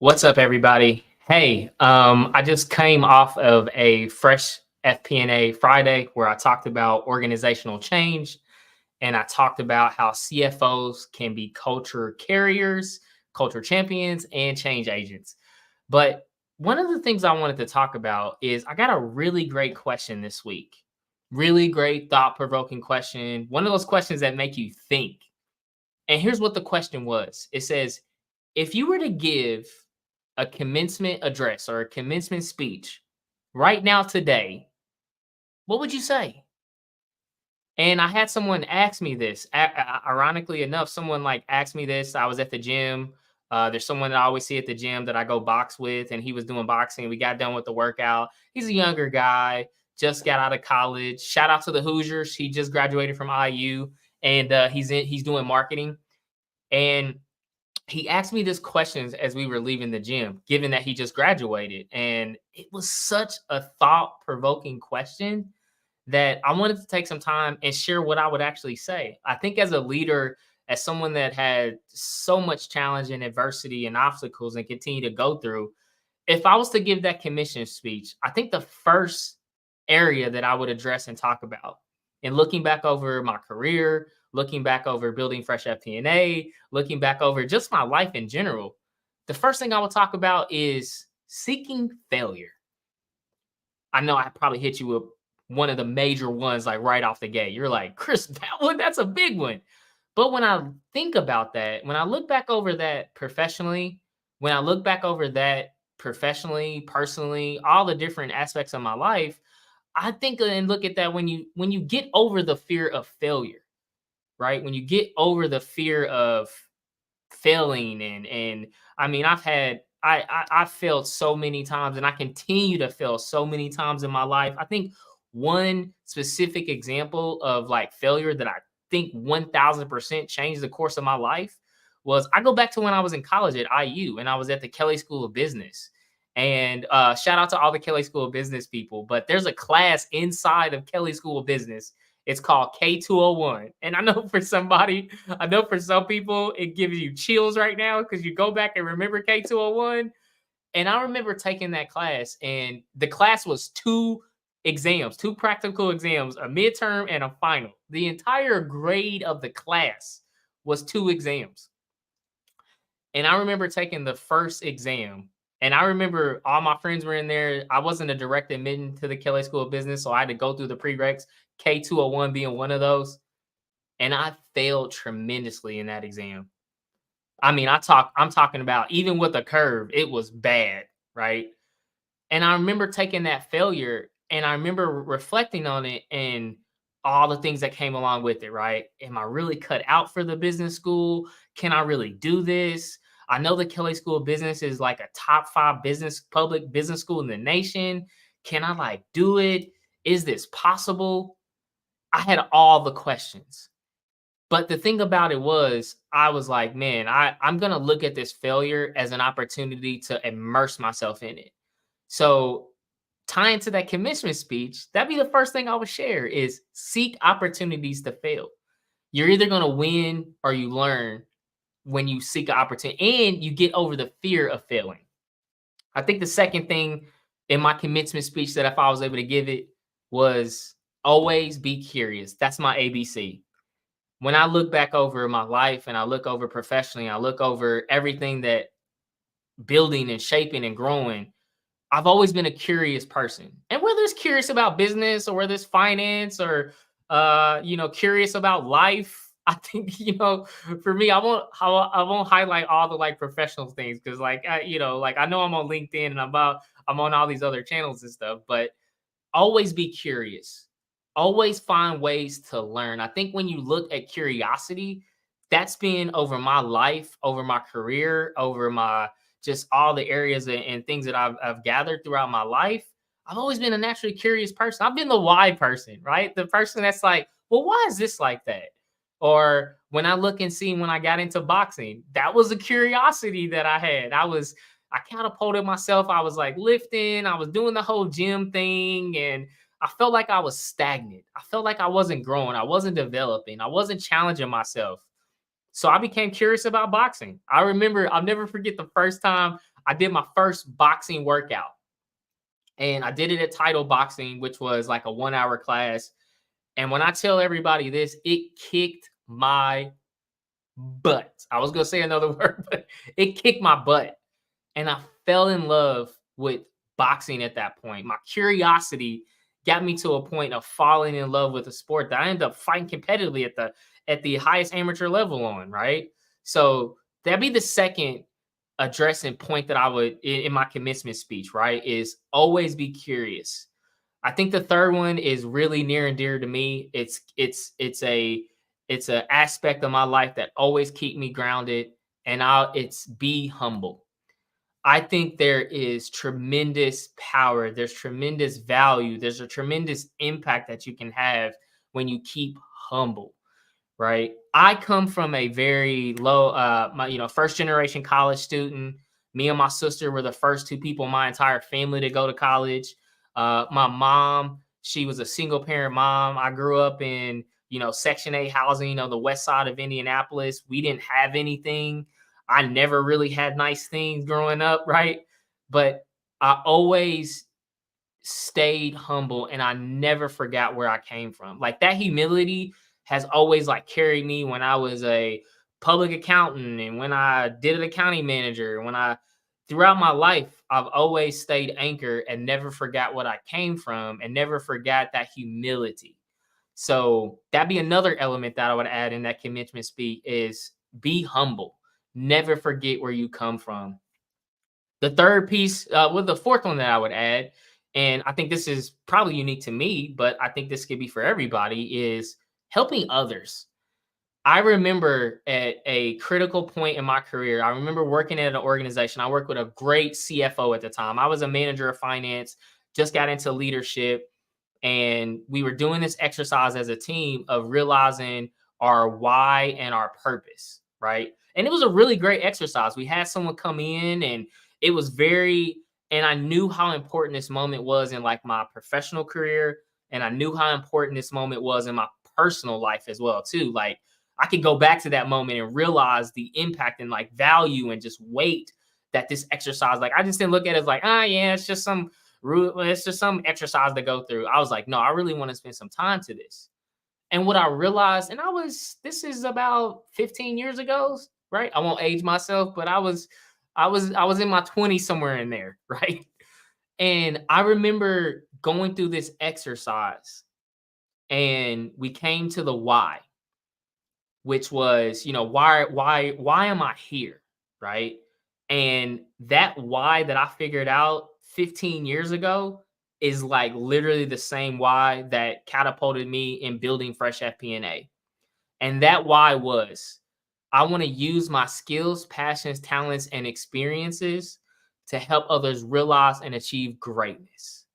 What's up, everybody? Hey, I just came off of a fresh FP&A Friday where I talked about organizational change and I talked about how CFOs can be culture carriers, culture champions, and change agents. But one of the things I wanted to talk about is I got a really great question this week. Really great, thought provoking question. One of those questions that make you think. And here's what the question was. It says, if you were to give a commencement address or a commencement speech right now today, what would you say? And I had someone ask me this. Ironically enough, someone like asked me this. I was at the gym. There's someone that I always see at the gym that I go box with, and he was doing boxing. We got done with the workout. He's a younger guy, just got out of college. Shout out to the Hoosiers. He just graduated from IU, and he's doing marketing. And he asked me this questions as we were leaving the gym, given that he just graduated. And it was such a thought provoking question that I wanted to take some time and share what I would actually say. I think as a leader, as someone that had so much challenge and adversity and obstacles and continue to go through, if I was to give that commission speech, I think the first area that I would address and talk about, and looking back over my career, looking back over building fresh FP&A, looking back over just my life in general, the first thing I would talk about is seeking failure. I know I probably hit you with one of the major ones like right off the gate. You're like, Chris, that's a big one. But when I think about that, when I look back over that professionally, when I look back over that professionally, personally, all the different aspects of my life, I think and look at that when you get over the fear of failure, right? When you get over the fear of failing and I mean, I've failed so many times and I continue to fail so many times in my life. I think one specific example of like failure that I think 1000% changed the course of my life was I go back to when I was in college at IU and I was at the Kelly School of Business. And shout out to all the Kelly School of Business people, but there's a class inside of Kelly School of Business. It's called K201. And I know for some people, it gives you chills right now because you go back and remember K201. And I remember taking that class, and the class was two exams, two practical exams, a midterm and a final. The entire grade of the class was two exams. And I remember taking the first exam, and I remember all my friends were in there. I wasn't a direct admission to the Kelly School of Business, so I had to go through the prereqs, K201 being one of those. And I failed tremendously in that exam. I mean, I'm talking about even with a curve, it was bad, right? And I remember taking that failure and I remember reflecting on it and all the things that came along with it, right? Am I really cut out for the business school? Can I really do this? I know the Kelly School of Business is like a top 5 public business school in the nation. Can I like do it? Is this possible? I had all the questions. But the thing about it was, I was like, man, I'm going to look at this failure as an opportunity to immerse myself in it. So tying to that commencement speech, that'd be the first thing I would share is seek opportunities to fail. You're either going to win or you learn when you seek an opportunity and you get over the fear of failing. I think the second thing in my commencement speech that if I was able to give it was always be curious. That's my ABC. When I look back over my life and I look over professionally, I look over everything that building and shaping and growing, I've always been a curious person. And whether it's curious about business or whether it's finance or curious about life, I think, for me, I won't highlight all the like professional things because like I know I'm on LinkedIn and I'm on all these other channels and stuff, but always be curious. Always find ways to learn. I think when you look at curiosity, that's been over my life, over my career, over my just all the areas and things that I've gathered throughout my life. I've always been a naturally curious person. I've been the why person, right? The person that's like, well, why is this like that? Or when I look and see when I got into boxing, that was a curiosity that I had. I catapulted myself. I was like lifting, I was doing the whole gym thing, and I felt like I was stagnant. I felt like I wasn't growing. I wasn't developing. I wasn't challenging myself. So I became curious about boxing. I remember, I'll never forget the first time I did my first boxing workout, and I did it at Title Boxing, which was like a 1 hour class. And when I tell everybody this, it kicked my butt. I was going to say another word, but it kicked my butt. And I fell in love with boxing at that point. My curiosity got me to a point of falling in love with a sport that I ended up fighting competitively at the highest amateur level on, right? So that'd be the second addressing point that I would in my commencement speech, right? Is always be curious. I think the third one is really near and dear to me. It's a aspect of my life that always keep me grounded, and it's be humble. I think there is tremendous power, there's tremendous value, there's a tremendous impact that you can have when you keep humble, right? I come from a very low, first generation college student. Me and my sister were the first two people in my entire family to go to college. My mom, she was a single parent mom. I grew up in, Section 8 housing, the west side of Indianapolis. We didn't have anything. I never really had nice things growing up, right? But I always stayed humble and I never forgot where I came from. Like that humility has always like carried me when I was a public accountant and when I did an accounting manager, when I throughout my life, I've always stayed anchored and never forgot what I came from and never forgot that humility. So that'd be another element that I would add in that commencement speak is be humble. Never forget where you come from. The third piece, the fourth one that I would add, and I think this is probably unique to me, but I think this could be for everybody, is helping others. I remember at a critical point in my career, I remember working at an organization. I worked with a great CFO at the time. I was a manager of finance, just got into leadership, and we were doing this exercise as a team of realizing our why and our purpose, right? And it was a really great exercise. We had someone come in and it was very, and I knew how important this moment was in like my professional career. And I knew how important this moment was in my personal life as well, too. Like I could go back to that moment and realize the impact and like value and just weight that this exercise, like I just didn't look at it as like, yeah, it's just some exercise to go through. I was like, no, I really want to spend some time to this. And what I realized, and this is about 15 years ago, right? I won't age myself, but I was in my 20s somewhere in there, right? And I remember going through this exercise and we came to the why, which was, why am I here? Right. And that why that I figured out 15 years ago is like literally the same why that catapulted me in building Fresh FP&A. And that why was I want to use my skills, passions, talents, and experiences to help others realize and achieve greatness.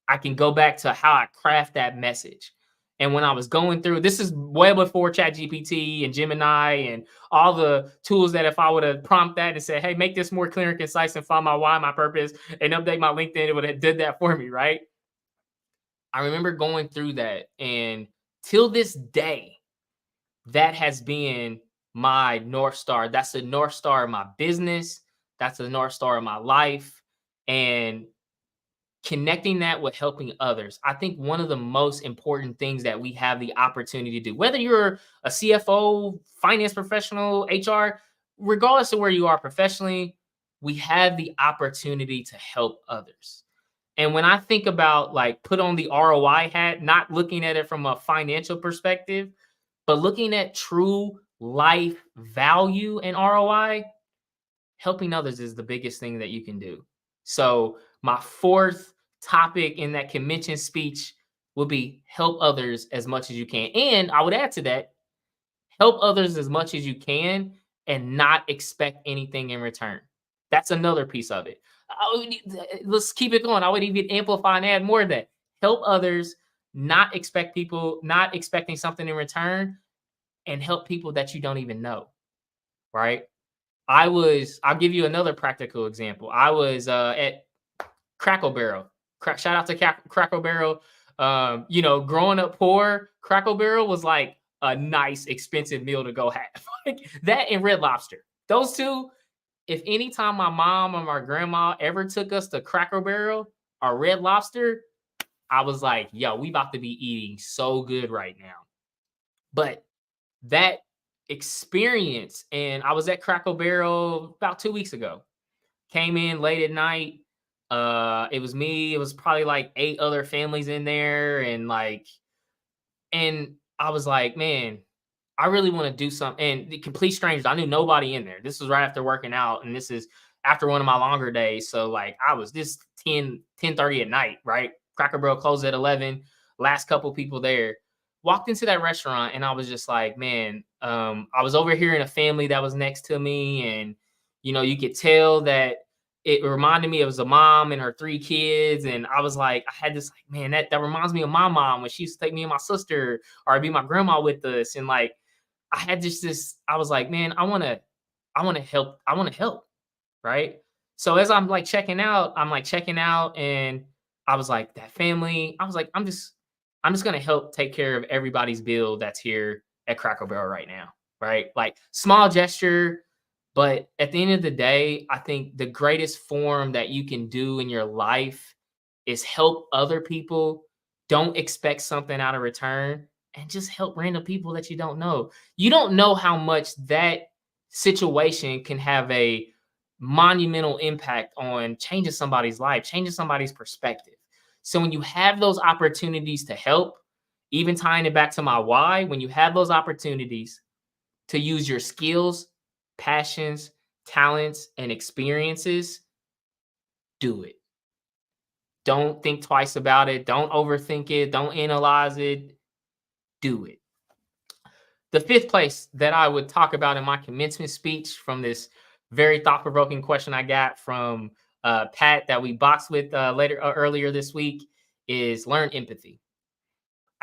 I can go back to how I craft that message. And when I was going through, this is way before ChatGPT and Gemini and all the tools that if I would have prompted that and said, hey, make this more clear and concise and find my why, my purpose, and update my LinkedIn, it would have did that for me, right? I remember going through that. And till this day, that has been my North Star. That's the North Star of my business. That's the North Star of my life. And connecting that with helping others. I think one of the most important things that we have the opportunity to do, whether you're a CFO, finance professional, HR, regardless of where you are professionally, we have the opportunity to help others. And when I think about like put on the ROI hat, not looking at it from a financial perspective, but looking at true life value and ROI, helping others is the biggest thing that you can do. So my fourth topic in that convention speech will be help others as much as you can. And I would add to that, help others as much as you can and not expect anything in return. That's another piece of it. Let's keep it going. I would even amplify and add more of that. Help others, not expecting something in return, and help people that you don't even know, right? I'll give you another practical example. I was at Crackle Barrel. Shout out to Crackle Barrel. Growing up poor, Crackle Barrel was like a nice, expensive meal to go have. Like that and Red Lobster. Those two, If anytime my mom or my grandma ever took us to Cracker Barrel or Red Lobster, I was like, yo, we about to be eating so good right now. But that experience, and I was at Cracker Barrel about 2 weeks ago. Came in late at night. It was me. It was probably like 8 other families in there, and I was like, man, I really want to do something. And the complete strangers, I knew nobody in there. This was right after working out, and this is after one of my longer days. So like I was just 10:30 at night, right? Cracker Barrel closed at 11. Last couple people there. Walked into that restaurant and I was just like, man, I was overhearing a family that was next to me, and you could tell that it reminded me it was a mom and her 3 kids. And I was like, I had this like, man, that reminds me of my mom when she used to take me and my sister, or I'd be my grandma with us. And like I had just this, I was like, man, I wanna help. I wanna help. Right. So as I'm like checking out, and I was like, that family, I was like, I'm just gonna help take care of everybody's bill that's here at Cracker Barrel right now. Right. Like small gesture, but at the end of the day, I think the greatest form that you can do in your life is help other people. Don't expect something out of return, and just help random people that you don't know. You don't know how much that situation can have a monumental impact on changing somebody's life, changing somebody's perspective. So when you have those opportunities to help, even tying it back to my why, when you have those opportunities to use your skills, passions, talents, and experiences, do it. Don't think twice about it. Don't overthink it. Don't analyze it. Do it. The fifth place that I would talk about in my commencement speech, from this very thought provoking question I got from Pat that we boxed with earlier this week, is learn empathy.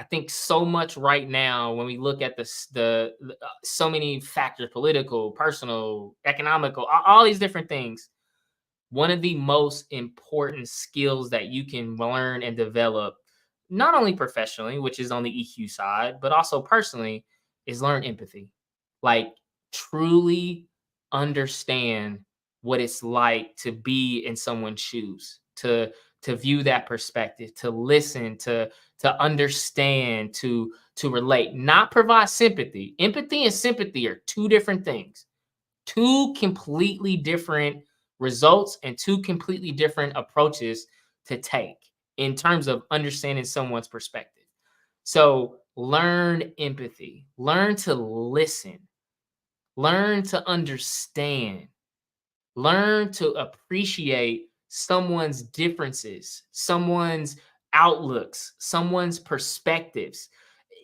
I think so much right now when we look at so many factors, political, personal, economical, all these different things. One of the most important skills that you can learn and develop, not only professionally, which is on the EQ side, but also personally, is learn empathy. Like truly understand what it's like to be in someone's shoes, to view that perspective, to listen, to understand, to relate, not provide sympathy. Empathy and sympathy are two different things, two completely different results, and two completely different approaches to take in terms of understanding someone's perspective. So learn empathy, learn to listen, learn to understand, learn to appreciate someone's differences, someone's outlooks, someone's perspectives.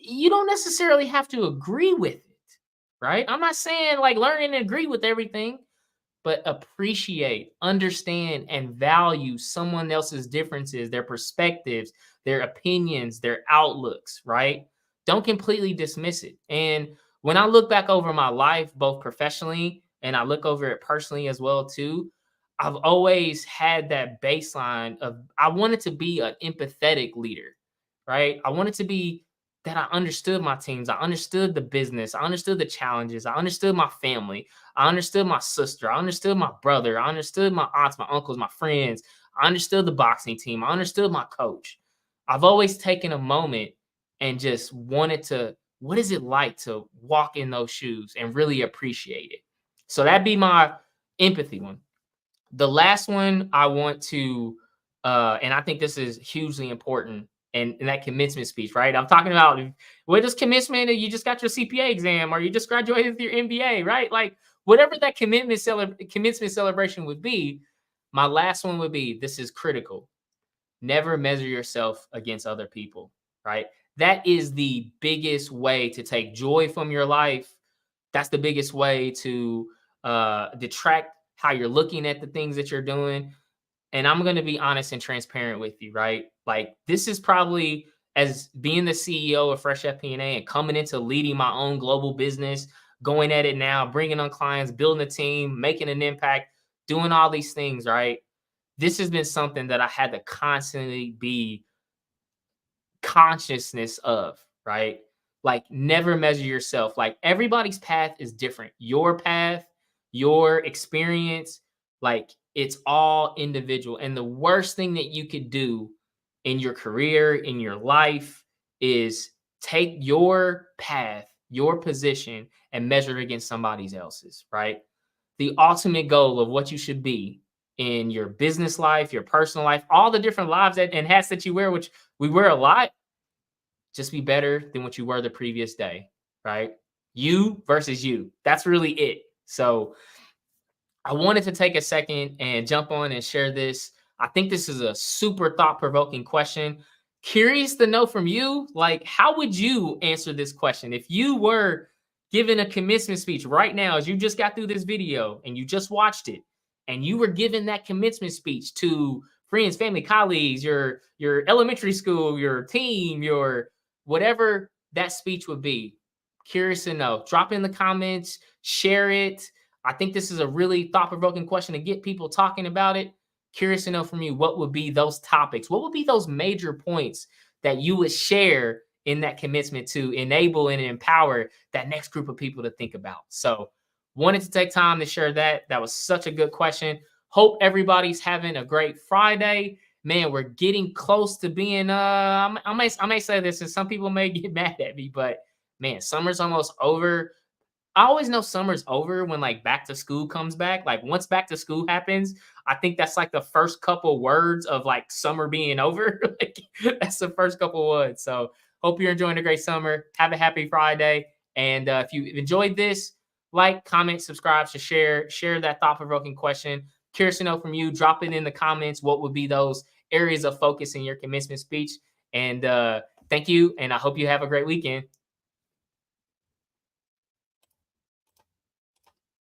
You don't necessarily have to agree with it, right? I'm not saying like learn and agree with everything, but appreciate, understand, and value someone else's differences, their perspectives, their opinions, their outlooks, right? Don't completely dismiss it. And when I look back over my life, both professionally and I look over it personally as well too, I've always had that baseline of I wanted to be an empathetic leader, right? I wanted to be that I understood my teams, I understood the business, I understood the challenges, I understood my family, I understood my sister, I understood my brother, I understood my aunts, my uncles, my friends, I understood the boxing team, I understood my coach. I've always taken a moment and just wanted to, what is it like to walk in those shoes and really appreciate it? So that'd be my empathy one. The last one I want to, and I think this is hugely important, and in that commencement speech, right? I'm talking about what does commencement? You just got your CPA exam, or you just graduated with your MBA, right? Like whatever that commencement celebration would be. My last one would be: this is critical. Never measure yourself against other people, right? That is the biggest way to take joy from your life. That's the biggest way to detract how you're looking at the things that you're doing. And I'm going to be honest and transparent with you, right? Like this is probably, as being the CEO of Fresh FP&A and coming into leading my own global business, going at it now, bringing on clients, building a team, making an impact, doing all these things, right? This has been something that I had to constantly be consciousness of, right? Like never measure yourself. Like everybody's path is different. Your path, your experience, like it's all individual. And the worst thing that you could do in your career, in your life, is take your path, your position, and measure it against somebody else's, right? The ultimate goal of what you should be in your business life, your personal life, all the different lives and hats that you wear, which we wear a lot, just be better than what you were the previous day, right? You versus you. That's really it. So I wanted to take a second and jump on and share this. I think this is a super thought provoking question. Curious to know from you, like, how would you answer this question if you were given a commencement speech right now, as you just got through this video and you just watched it, and you were given that commencement speech to friends, family, colleagues, your elementary school, your team, your whatever that speech would be. Curious to know. Drop in the comments, share it. I think this is a really thought-provoking question to get people talking about it. Curious to know from you, what would be those topics? What would be those major points that you would share in that commencement to enable and empower that next group of people to think about? So wanted to take time to share that. That was such a good question. Hope everybody's having a great Friday. Man, we're getting close to being I may say this and some people may get mad at me, but man, summer's almost over. I always know summer's over when like back to school comes back. Like once back to school happens, I think that's like the first couple words of like summer being over. Like that's the first couple words. So hope you're enjoying a great summer. Have a happy Friday. And if you enjoyed this, like, comment, subscribe, share that thought provoking question. Curious to know from you. Drop it in the comments. What would be those areas of focus in your commencement speech? And thank you. And I hope you have a great weekend.